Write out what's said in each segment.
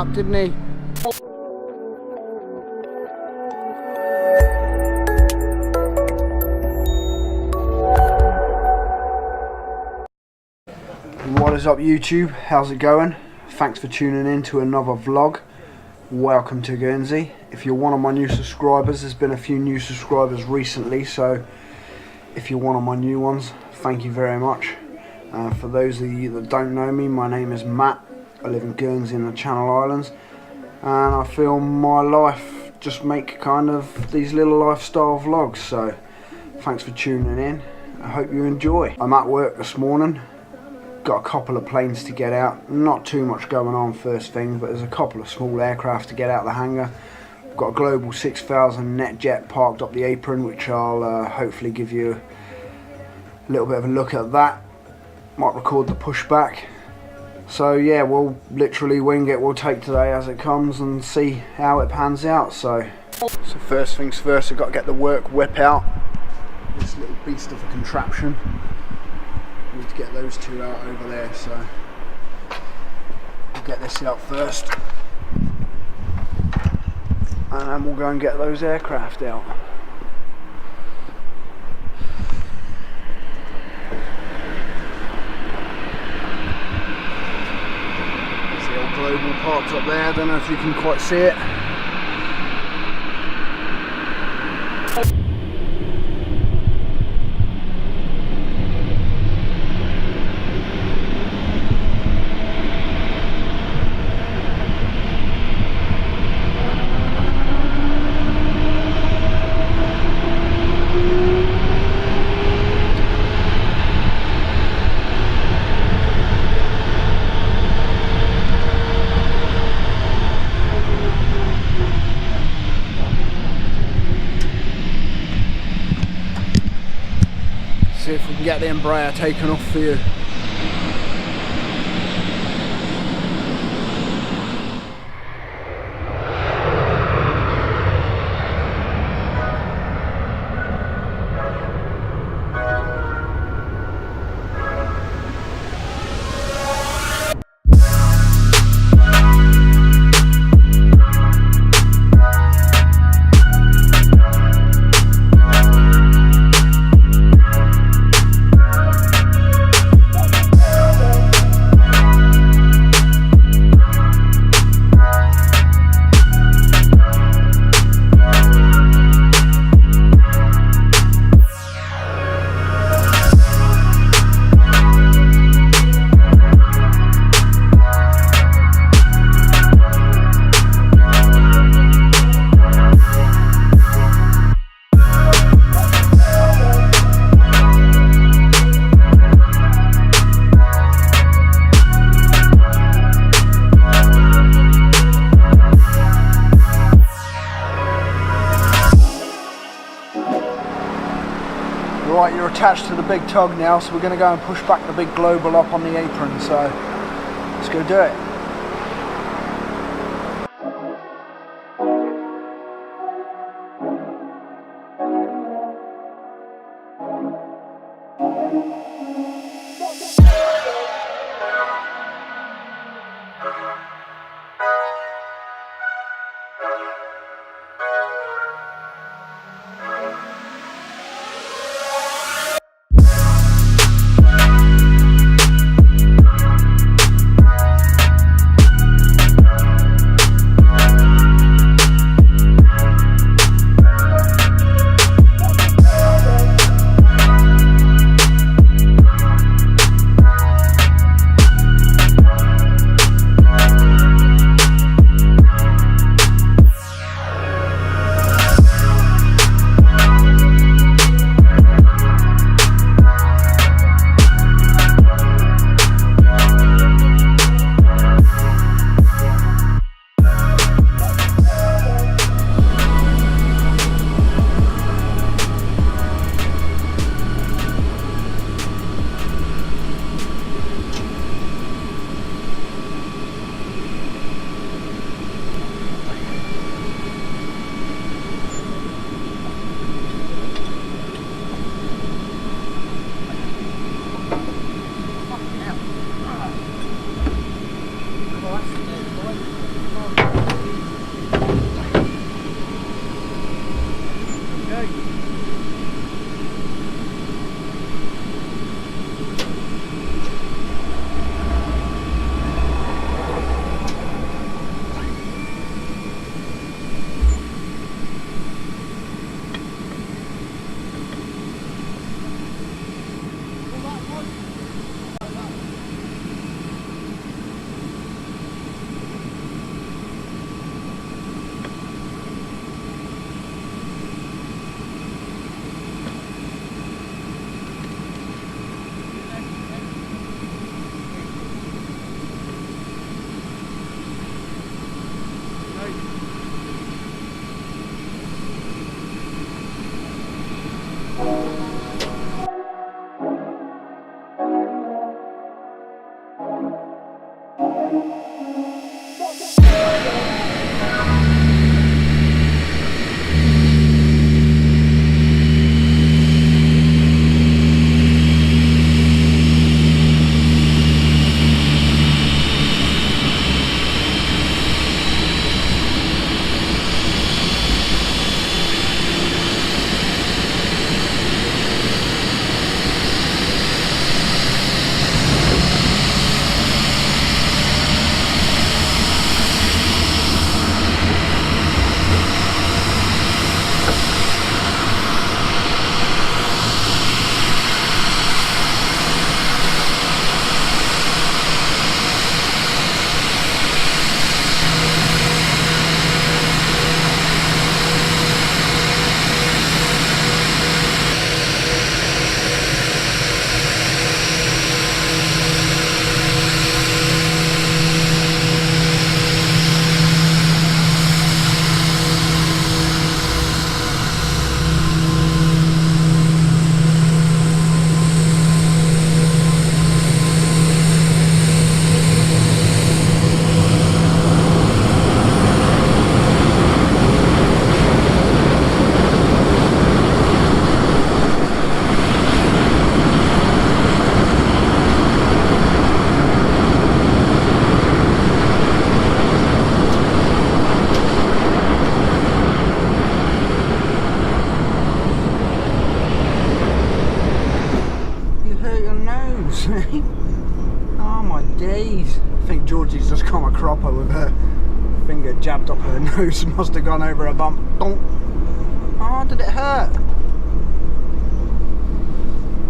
duck, didn't he? What is up YouTube? How's it going? Thanks for tuning in to another vlog. Welcome to Guernsey. If you're one of my new subscribers, there's been a few new subscribers recently, so if you're one of my new ones, thank you very much. For those of you that don't know me, my name is Matt. I live in Guernsey in the Channel Islands, and I film my life, just make kind of these little lifestyle vlogs, so thanks for tuning in. I hope you enjoy. I'm at work this morning. Got a couple of planes to get out, not too much going on first thing, but there's a couple of small aircraft to get out of the hangar. I've got a Global 6000 NetJet parked up the apron, which I'll hopefully give you a little bit of a look at that. Might record the pushback. So yeah, we'll literally wing it, we'll take today as it comes and see how it pans out. So first things first, I've got to get the work whip out. This little beast of a contraption. Need to get those two out over there, so we'll get this out first and then we'll go and get those aircraft out. There's the old Global parked up there, I don't know if you can quite see it. See if we can get the Embraer taken off for you. Right, you're attached to the big tug now, so we're going to go and push back the big Global up on the apron, so let's go do it. actually. Oh my days. I think Georgie's just come a cropper with her finger jabbed up her nose. Must have gone over a bump. Donk. Oh, did it hurt?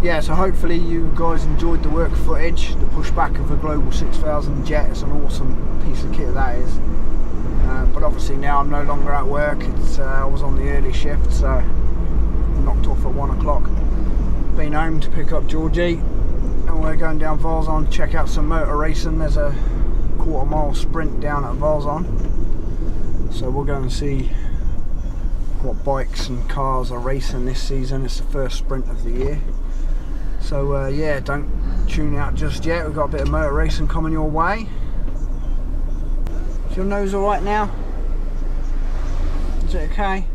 Yeah, so hopefully you guys enjoyed the work footage. The pushback of a Global 6000 jet. It's an awesome piece of kit that is. But obviously now I'm no longer at work. I was on the early shift, so I'm knocked off at 1 o'clock. Been home to pick up Georgie, and we're going down Vazon to check out some motor racing. There's a quarter-mile sprint down at Vazon, so we'll go and see what bikes and cars are racing this season. It's the first sprint of the year, so yeah, don't tune out just yet. We've got a bit of motor racing coming your way. Is your nose alright now? Is it okay?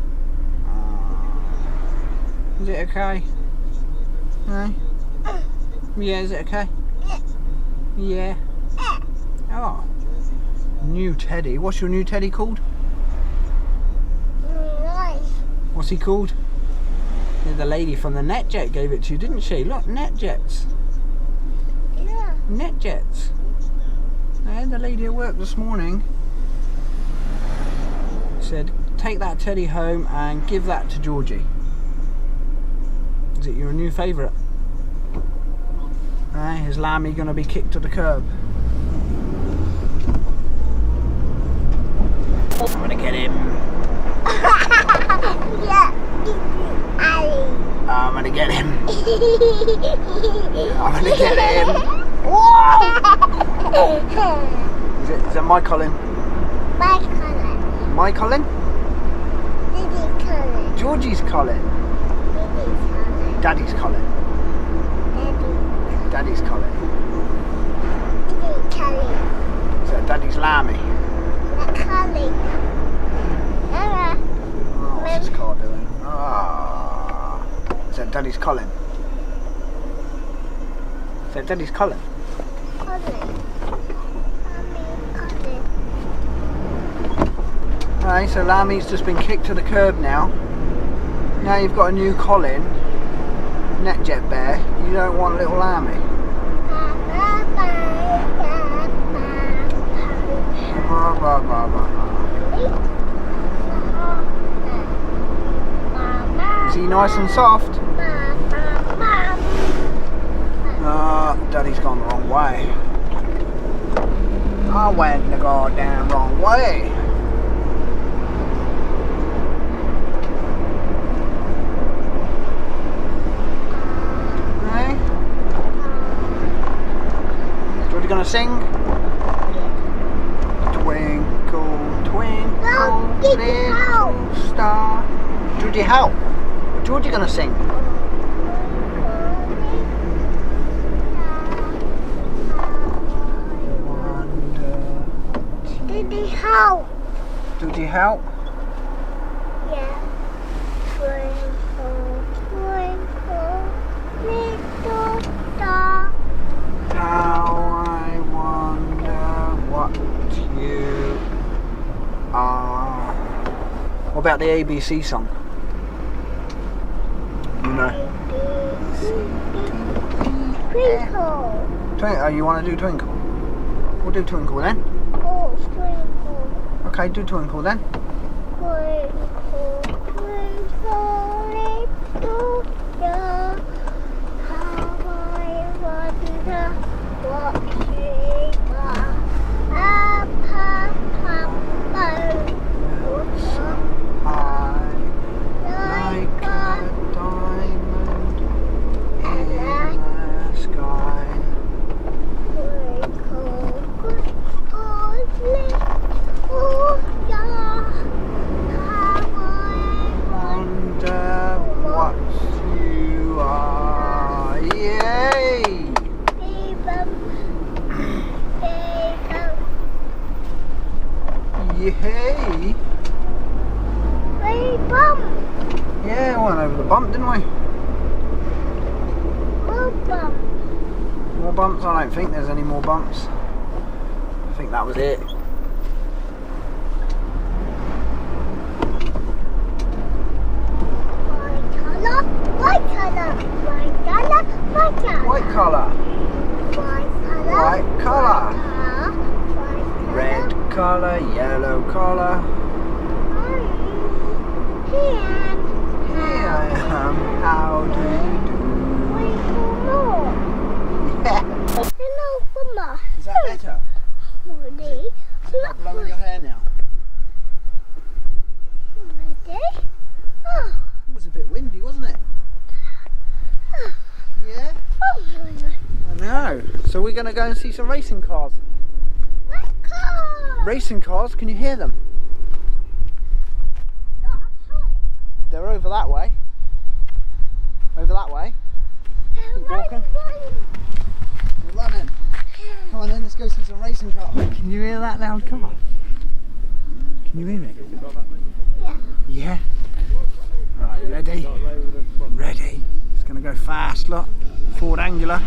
Is it okay? No? Yeah, is it okay? Yeah. Oh. New teddy. What's your new teddy called? What's he called? Yeah, the lady from the NetJet gave it to you, didn't she? Look, NetJets. Yeah. NetJets. Yeah, the lady at work this morning said, take that teddy home and give that to Georgie. Is it your new favourite? Is Lammy going to be kicked to the curb? I'm going to get him. Yeah. I'm going to get him. I'm going to get him. Whoa! Is it my Colin? My Colin. My Colin? Diddy's Colin. Georgie's Colin. Diddy's Colin. Daddy's Colin. Daddy's Colin. Diddy's Colin. Is that Daddy's Lammy? Colin. Oh, what's this car doing? Ah. Is that Daddy's Colin? Is that Daddy's Colin? Colin. Colin. Alright, so Lammy's just been kicked to the curb now. Now you've got a new Colin, NetJet bear. You don't want little Lammy. Blah, blah, blah, blah. Is he nice and soft? Daddy's gone the wrong way. I went the goddamn wrong way. Hey? Georgie gonna sing? Twinkle, twinkle, little star. Georgie, how? What's Georgie gonna sing? Diddy how? Georgie, how? Yeah. Twinkle, twinkle, little star. How I wonder what you are. What about the ABC song? You know. Twinkle. Oh, you want to do Twinkle? We'll do Twinkle then. Oh, twinkle. Okay, do Twinkle then. Twinkle, twinkle, little star. How I wonder what you are. Up, up, up, High, like a diamond in the sky. Wonder what you are. Yay! Yay! Yeah, we went over the bump, didn't we? More bumps? I don't think there's any more bumps. I think that was it. White colour. White colour. white collar. Red collar, yellow collar. Here I am. How do you do? Yeah. Hello, Mama. Is that better? Ready? Stop blowing your hair now. Ready? Oh. It was a bit windy, wasn't it? Yeah? I know. So we're going to go and see some racing cars. Racing cars, can you hear them? They're over that way. Over that way. Keep walking. We're running. Come on then, let's go see some racing cars. Can you hear that loud car? Can you hear it? Yeah. Yeah? Right, ready? Ready. It's going to go fast, look. Ford Angular.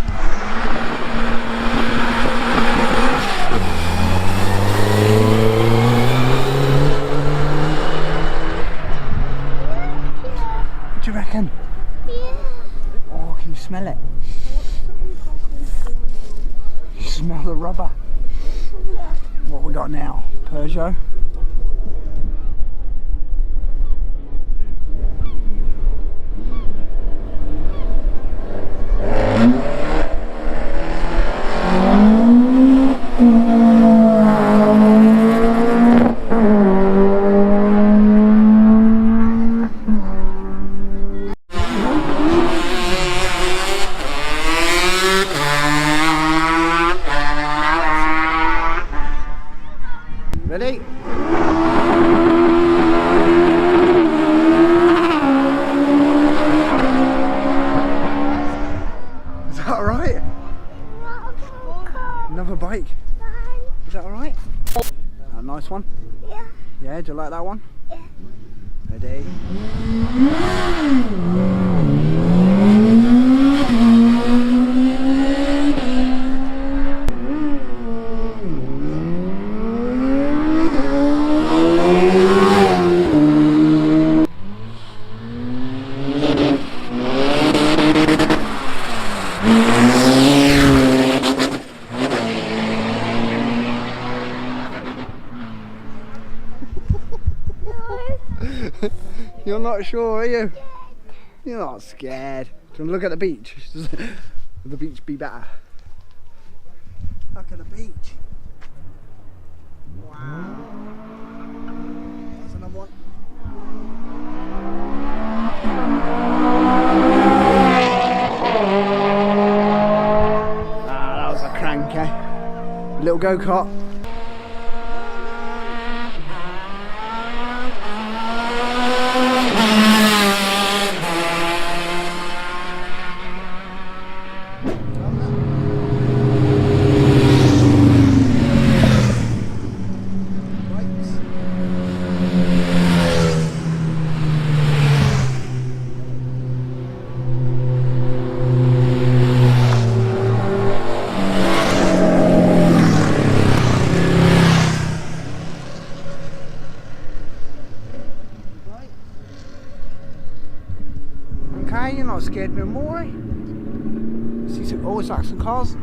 What do you reckon? Yeah. Oh, can you smell it? You smell the rubber. What we got now? Peugeot. Ready? Is that alright? Another bike. Is that alright? A nice one? Yeah. Yeah, do you like that one? Yeah. Ready? You're not sure, are you? You're not scared. Do you want to look at the beach? Would the beach be better? Look at the beach. Wow. That's another one. Ah, that was a cranky. Little go-kart. Okay, you're not scared no more, eh? See some, always like some cars.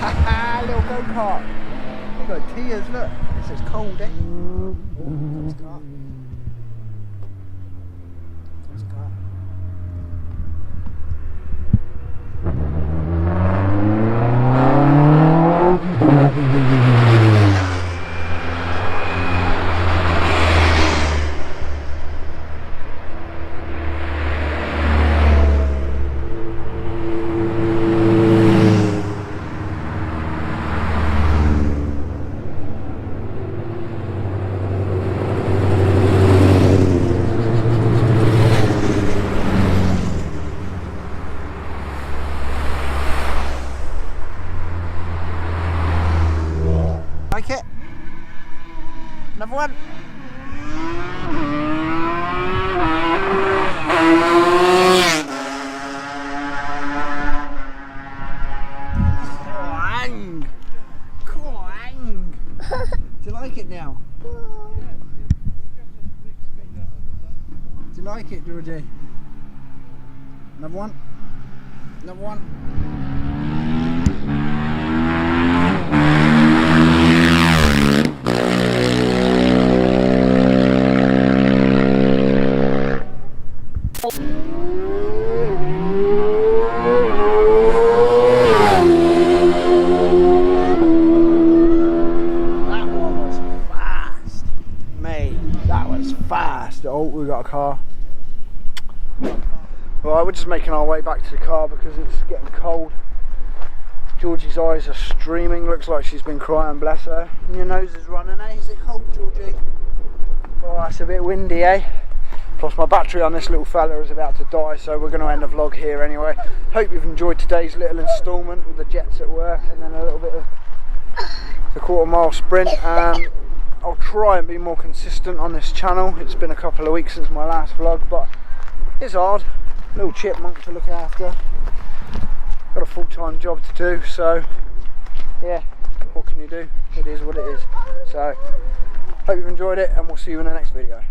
Haha, little go-kart. They got tears, look. This is cold, eh? Let's go. Let's go. Like it? Another one? Clang! Clang! Do you like it now? Do you like it, Georgie? Another one. Another one. That one was fast. Mate, that was fast. Oh, we got a car. Right, we're just making our way back to the car because it's getting cold. Georgie's eyes are streaming, looks like she's been crying, bless her. And your nose is running, eh? Is it cold, Georgie? Oh, it's a bit windy, eh? Plus my battery on this little fella is about to die, so we're going to end the vlog here anyway. Hope you've enjoyed today's little instalment with the jets at work and then a little bit of the quarter-mile sprint. I'll try and be more consistent on this channel. It's been a couple of weeks since my last vlog, but it's hard. Little chipmunk to look after. Got a full-time job to do, so yeah, what can you do? It is what it is. So hope you've enjoyed it, and we'll see you in the next video.